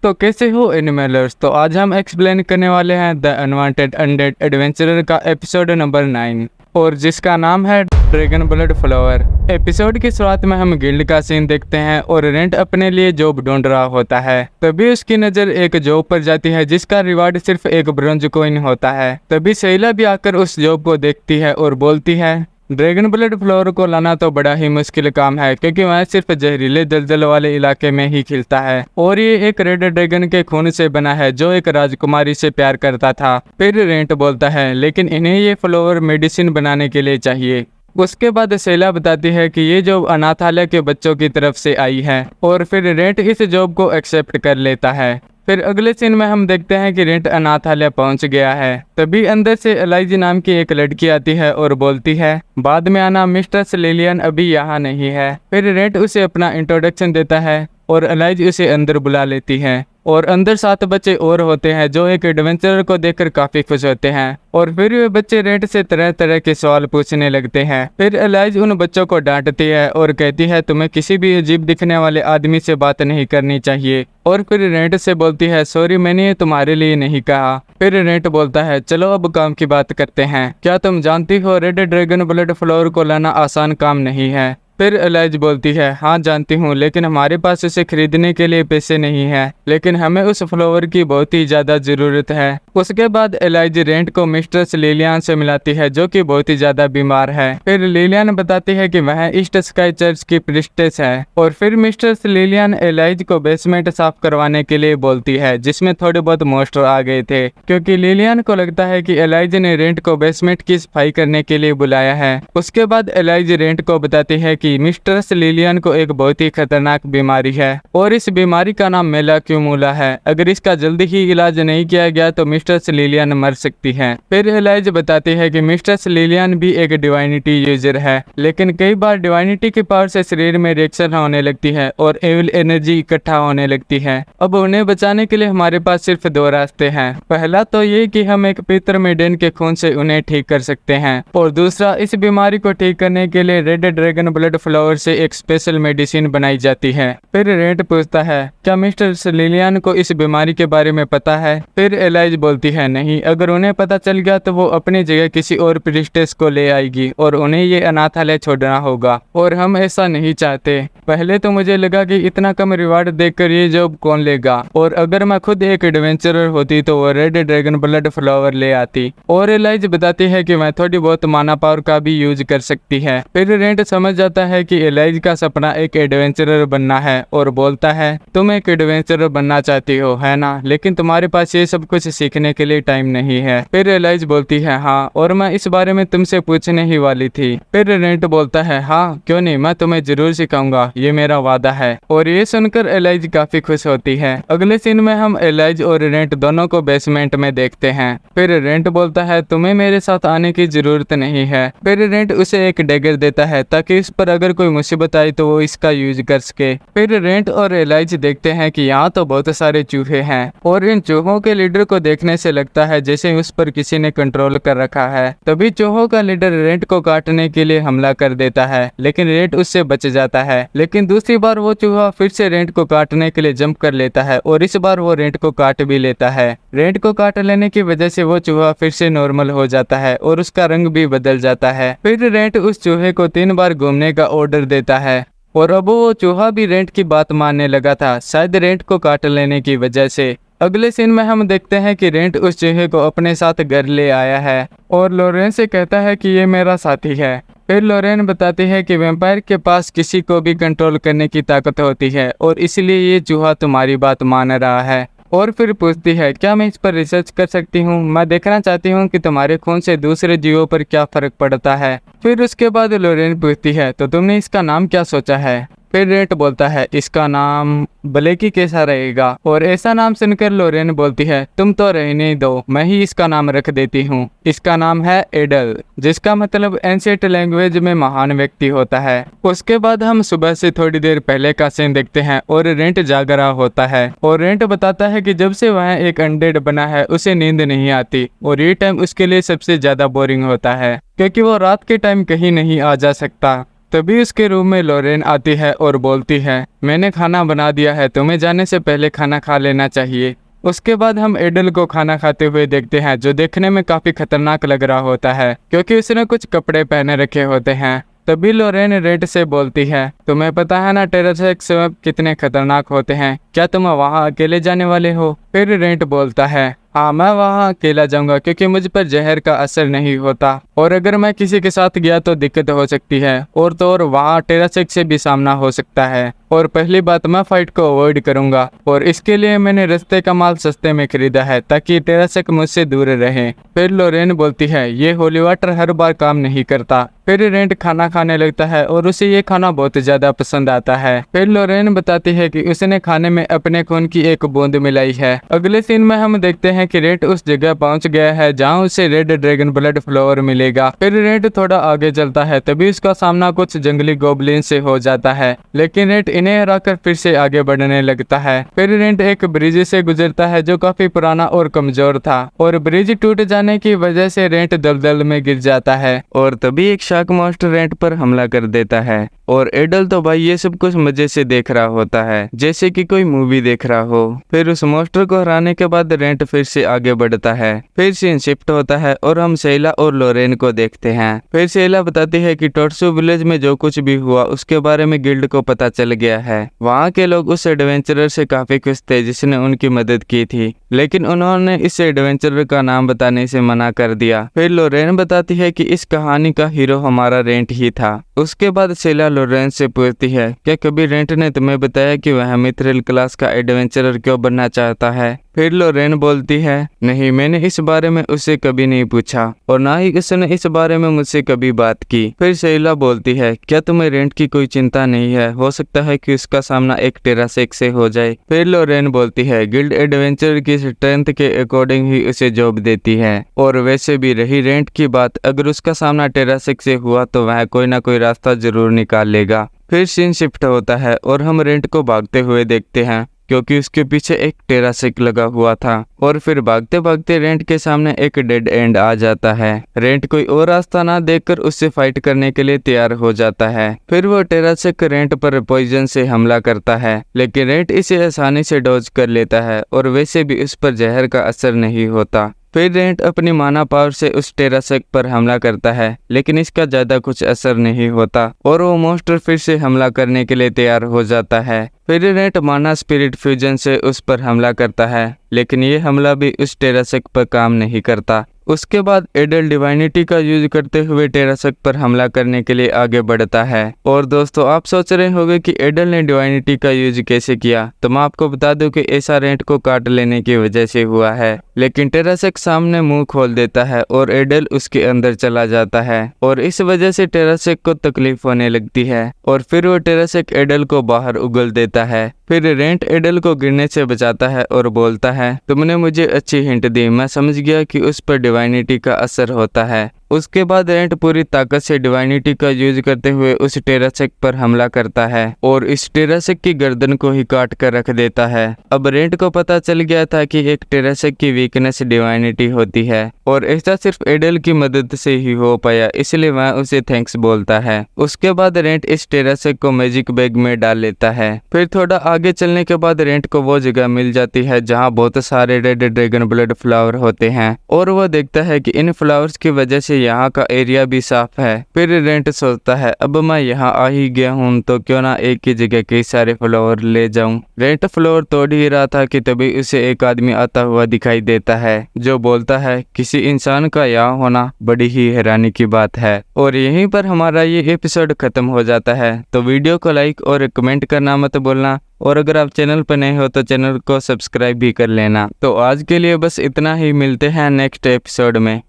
तो कैसे हो एनिमलर्स। तो आज हम एक्सप्लेन करने वाले हैं द अनवांटेड अनडेड एडवेंचरर का एपिसोड नंबर 9 और जिसका नाम है ड्रैगन ब्लड फ्लावर। एपिसोड की शुरुआत में हम गिल्ड का सीन देखते हैं और रेंट अपने लिए जॉब ढूंढ रहा होता है। तभी उसकी नजर एक जॉब पर जाती है जिसका रिवार्ड सिर्फ एक ब्रोंज कॉइन होता है। तभी सैला भी आकर उस जॉब को देखती है और बोलती है ड्रैगन ब्लड फ्लावर को लाना तो बड़ा ही मुश्किल काम है क्योंकि वह सिर्फ जहरीले दलदल वाले इलाके में ही खिलता है और ये एक रेड ड्रैगन के खून से बना है जो एक राजकुमारी से प्यार करता था। फिर रेंट बोलता है लेकिन इन्हें ये फ्लावर मेडिसिन बनाने के लिए चाहिए। उसके बाद सैला बताती है कि ये जॉब अनाथालय के बच्चों की तरफ से आई है और फिर रेंट इस जॉब को एक्सेप्ट कर लेता है। फिर अगले सीन में हम देखते हैं कि रेंट अनाथालय पहुंच गया है। तभी अंदर से एलाइजी नाम की एक लड़की आती है और बोलती है बाद में आना, मिस्टर लिलियन अभी यहाँ नहीं है। फिर रेंट उसे अपना इंट्रोडक्शन देता है और एलाइजी उसे अंदर बुला लेती है और अंदर 7 बच्चे और होते हैं जो एक एडवेंचरर को देखकर काफी खुश होते हैं और फिर वे बच्चे रेंट से तरह तरह के सवाल पूछने लगते हैं। फिर एलाइज उन बच्चों को डांटती है और कहती है तुम्हें किसी भी अजीब दिखने वाले आदमी से बात नहीं करनी चाहिए और फिर रेंट से बोलती है सॉरी मैंने ये तुम्हारे लिए नहीं कहा। फिर रेंट बोलता है चलो अब काम की बात करते हैं। क्या तुम जानती हो रेड ड्रैगन ब्लड फ्लावर को लाना आसान काम नहीं है। फिर एलाइज बोलती है हाँ जानती हूँ लेकिन हमारे पास उसे खरीदने के लिए पैसे नहीं है, लेकिन हमें उस फ्लावर की बहुत ही ज्यादा जरूरत है। उसके बाद एलाइज रेंट को मिस्टर लिलियन से मिलाती है जो कि बहुत ही ज्यादा बीमार है। फिर लिलियन बताती है कि वह ईस्ट स्काई चर्च की प्रिस्टेस है और फिर मिस्टर लिलियन एलाइज को बेसमेंट साफ करवाने के लिए बोलती है जिसमें थोड़े बहुत मॉन्स्टर आ गए थे क्योंकि लिलियन को लगता है कि एलाइज ने रेंट को बेसमेंट की सफाई करने के लिए बुलाया है। उसके बाद एलाइज रेंट को बताती है कि मिस्टर लिलियन को एक बहुत ही खतरनाक बीमारी है और इस बीमारी का नाम मेलाक्यूमुला है। अगर इसका जल्दी ही इलाज नहीं किया गया तो मिस्टर लिलियन मर सकती है। फिर एलाइज बताती है कि मिस्टर लिलियन भी एक डिवाइनिटी यूजर है लेकिन कई बार डिवाइनिटी के पावर से शरीर में रिएक्शन होने लगती है और एविल एनर्जी इकट्ठा होने लगती है। अब उन्हें बचाने के लिए हमारे पास सिर्फ 2 रास्ते हैं। पहला तो ये कि हम एक पितर मेडेन के खून से उन्हें ठीक कर सकते हैं और दूसरा इस बीमारी को ठीक करने के लिए रेड ड्रैगन ब्लड फ्लावर से एक स्पेशल मेडिसिन बनाई जाती है। फिर रेंट पूछता है क्या मिस्टर लिलियन को इस बीमारी के बारे में पता है। फिर एलाइज बोलती है नहीं, अगर उन्हें पता चल गया तो वो अपनी जगह किसी और प्रिस्टेस को ले आएगी और उन्हें ये अनाथालय छोड़ना होगा और हम ऐसा नहीं चाहते। पहले तो मुझे लगा कि इतना कम रिवार्ड देखकर ये जॉब कौन लेगा और अगर मैं खुद एक एडवेंचरर होती तो वो रेड ड्रैगन ब्लड फ्लावर ले आती। और एलाइज बताती है कि मैं थोड़ी बहुत माना पावर का भी यूज कर सकती है। फिर रेंट समझ जाता है कि एलाइज का सपना एक एडवेंचरर बनना है और बोलता है तुम एक एडवेंचरर बनना चाहती हो है ना, लेकिन तुम्हारे पास ये सब कुछ सीखने के लिए टाइम नहीं है। फिर एलाइज बोलती है हाँ, और मैं इस बारे में तुमसे पूछने ही वाली थी। फिर रेंट बोलता है हाँ क्यों नहीं, मैं तुम्हें जरूर सिखाऊंगा, ये मेरा वादा है। और ये सुनकर एलाइज काफी खुश होती है। अगले सीन में हम एलाइज और रेंट दोनों को बेसमेंट में देखते हैं। फिर रेंट बोलता है तुम्हें मेरे साथ आने की जरूरत नहीं है। फिर रेंट उसे एक डैगर देता है ताकि इस पर अगर कोई मुसीबत आई तो वो इसका यूज कर सके। फिर रेंट और एलाइज देखते हैं कि यहाँ तो बहुत सारे चूहे हैं और इन चूहों के लीडर को देखने से लगता है जैसे उस पर किसी ने कंट्रोल कर रखा है। तभी चूहों का लीडर रेंट को काटने के लिए हमला कर देता है लेकिन रेंट उससे बच जाता है। लेकिन दूसरी बार वो चूहा फिर से रेंट को काटने के लिए जंप कर लेता है और इस बार वो रेंट को काट भी लेता है। रेंट को काट लेने की वजह से वो चूहा फिर से नॉर्मल हो जाता है और उसका रंग भी बदल जाता है। फिर रेंट उस चूहे को 3 बार घूमने का ऑर्डर देता है और अब वो चूहा भी रेंट की बात मानने लगा था, शायद रेंट को काट लेने की वजह से। अगले सीन में हम देखते हैं कि रेंट उस चूहे को अपने साथ घर ले आया है और लोरेन से कहता है कि ये मेरा साथी है। फिर लोरेन बताती है कि वैम्पायर के पास किसी को भी कंट्रोल करने की ताकत होती है और इसलिए ये चूहा तुम्हारी बात मान रहा है। और फिर पूछती है क्या मैं इस पर रिसर्च कर सकती हूँ, मैं देखना चाहती हूँ कि तुम्हारे खून से दूसरे जीवों पर क्या फर्क पड़ता है। फिर उसके बाद लोरेन पूछती है तो तुमने इसका नाम क्या सोचा है। फिर रेंट बोलता है इसका नाम ब्लेकी कैसा रहेगा और ऐसा नाम सुनकर लोरेन बोलती है तुम तो रहने दो, मैं ही इसका नाम रख देती हूँ। इसका नाम है एडल जिसका मतलब एंशिएंट लैंग्वेज में महान व्यक्ति होता है। उसके बाद हम सुबह से थोड़ी देर पहले का सीन देखते हैं और रेंट जाग रहा होता है और रेंट बताता है कि जब से वह एक अनडेड बना है उसे नींद नहीं आती और ये टाइम उसके लिए सबसे ज्यादा बोरिंग होता है क्योंकि वो रात के टाइम कहीं नहीं आ जा सकता। तभी उसके रूम में लोरेन आती है और बोलती है, मैंने खाना बना दिया है, तुम्हें जाने से पहले खाना खा लेना चाहिए। उसके बाद हम एडल को खाना खाते हुए देखते हैं, जो देखने में काफी खतरनाक लग रहा होता है क्योंकि उसने कुछ कपड़े पहने रखे होते हैं। तभी लोरेन रेड से बोलती है, तुम्हें पता है ना टेरासेक्स कितने खतरनाक होते हैं, क्या तुम वहाँ अकेले जाने वाले हो? फिर रेड बोलता है, हाँ मैं वहाँ अकेला जाऊंगा क्योंकि मुझ पर जहर का असर नहीं होता, और अगर मैं किसी के साथ गया तो दिक्कत हो सकती है, और तो और वहाँ टेरासेक्स से भी सामना हो सकता है। और पहली बात, मैं फाइट को अवॉइड करूंगा और इसके लिए मैंने रास्ते का माल सस्ते में खरीदा है ताकि टेरासेक्स मुझसे दूर रहे। फिर लोरेन बोलती है, ये होली वाटर हर बार काम नहीं करता। फिर रेड खाना खाने लगता है और उसे ये खाना बहुत ज्यादा पसंद आता है। फिर लोरेन बताती है कि उसने खाने में अपने खून की एक बूंद मिलाई है। अगले सीन में हम देखते हैं कि रेड उस जगह पहुंच गया है जहां उसे रेड ड्रैगन ब्लड फ्लावर मिलेगा। फिर रेड थोड़ा आगे चलता है, तभी उसका सामना कुछ जंगली गोबलिन से हो जाता है, लेकिन रेड इन्हें हराकर फिर से आगे बढ़ने लगता है। फिर रेड एक ब्रिज से गुजरता है जो काफी पुराना और कमजोर था, और ब्रिज टूट जाने की वजह से रेड दलदल में गिर जाता है, और तभी एक शार्क मॉन्स्टर रेड पर हमला कर देता है। और एडल तो भाई ये सब कुछ मजे से देख रहा होता है, जैसे कि कोई मूवी देख रहा हो। फिर उस मॉन्स्टर को हराने के बाद रेड फिर से आगे बढ़ता है। फिर सीन शिफ्ट होता है और हम सेला और लोरेन को देखते हैं। फिर सेला बताती है कि टोट्सू विलेज में जो कुछ भी हुआ उसके बारे में गिल्ड को पता चल गया है। वहाँ के लोग उस एडवेंचरर से काफी खुश थे जिसने उनकी मदद की थी, लेकिन उन्होंने इस एडवेंचरर का नाम बताने से मना कर दिया। फिर लोरेन बताती है कि इस कहानी का हीरो हमारा रेंट ही था। उसके बाद सेला लोरेन से पूछती है, क्या कभी रेंट ने तुम्हें बताया कि वह मिथ्रिल क्लास का एडवेंचरर क्यों बनना चाहता है? फिर लोरेन बोलती है, नहीं, मैंने इस बारे में उससे कभी नहीं पूछा और ना ही उसने इस बारे में मुझसे कभी बात की। फिर सेला बोलती है, क्या तुम्हें रेंट की कोई चिंता नहीं है? हो सकता है कि उसका सामना एक टेरासेक्स से हो जाए। फिर लोरेन बोलती है, गिल्ड एडवेंचर की स्ट्रेंथ के अकॉर्डिंग ही उसे जॉब देती है, और वैसे भी रही रेंट की बात, अगर उसका सामना टेरासेक्स से हुआ तो वह कोई ना कोई रास्ता जरूर निकाल लेगा। फिर सीन शिफ्ट होता है और हम रेंट को भागते हुए देखते हैं क्योंकि उसके पीछे एक टेरासेक्स लगा हुआ था, और फिर भागते भागते रेंट के सामने एक डेड एंड आ जाता है। रेंट कोई और रास्ता ना देखकर उससे फाइट करने के लिए तैयार हो जाता है। फिर वो टेरासेक्स रेंट पर पॉइजन से हमला करता है, लेकिन रेंट इसे आसानी से डॉज कर लेता है और वैसे भी उस पर जहर का असर नहीं होता। फिर रेंट अपनी माना पावर से उस टेरासेक्स पर हमला करता है, लेकिन इसका ज्यादा कुछ असर नहीं होता और वो मॉन्स्टर फिर से हमला करने के लिए तैयार हो जाता है। फिर रेंट माना स्पिरिट फ्यूजन से उस पर हमला करता है, लेकिन ये हमला भी उस टेरासेक्स पर काम नहीं करता। उसके बाद एडल डिवाइनिटी का यूज करते हुए टेरासेक्स पर हमला करने के लिए आगे बढ़ता है। और दोस्तों, आप सोच रहे होंगे कि एडल ने डिवाइनिटी का यूज कैसे किया, तो मैं आपको बता दूं कि ऐसा रेंट को काट लेने की वजह से हुआ है। लेकिन टेरासेक्स सामने मुंह खोल देता है और एडल उसके अंदर चला जाता है, और इस वजह से टेरासेक्स को तकलीफ होने लगती है, और फिर वो टेरासेक्स एडल को बाहर उगल देता है। फिर रेंट एडल को गिरने से बचाता है और बोलता है, तुमने मुझे अच्छी हिंट दी, मैं समझ गया कि उस पर डिवाइनिटी का असर होता है। उसके बाद रेंट पूरी ताकत से डिवाइनिटी का यूज करते हुए उस टेरासेक्स पर हमला करता है और इस टेरासेक्स की गर्दन को ही काट कर रख देता है। अब रेंट को पता चल गया था कि एक टेरासेक्स की वीकनेस डिवाइनिटी होती है, और ऐसा सिर्फ एडल की मदद से ही हो पाया, इसलिए वह उसे थैंक्स बोलता है। उसके बाद रेंट इस टेरासेक्स को मैजिक बैग में डाल लेता है। फिर थोड़ा आगे चलने के बाद रेंट को वो जगह मिल जाती है जहाँ बहुत सारे रेड ड्रैगन ब्लड फ्लावर होते हैं, और वो देखता है कि इन फ्लावर्स की वजह से यहाँ का एरिया भी साफ है। फिर रेंट सोचता है, अब मैं यहाँ आ ही गया हूँ तो क्यों ना एक ही जगह कई सारे फ्लावर ले जाऊं। रेंट फ्लावर तोड़ ही रहा था कि तभी उसे एक आदमी आता हुआ दिखाई देता है, जो बोलता है, किसी इंसान का यहाँ होना बड़ी ही हैरानी की बात है। और यहीं पर हमारा ये एपिसोड खत्म हो जाता है। तो वीडियो को लाइक और कमेंट करना मत भूलना, और अगर आप चैनल पर नए हो तो चैनल को सब्सक्राइब भी कर लेना। तो आज के लिए बस इतना ही, मिलते हैं नेक्स्ट एपिसोड में।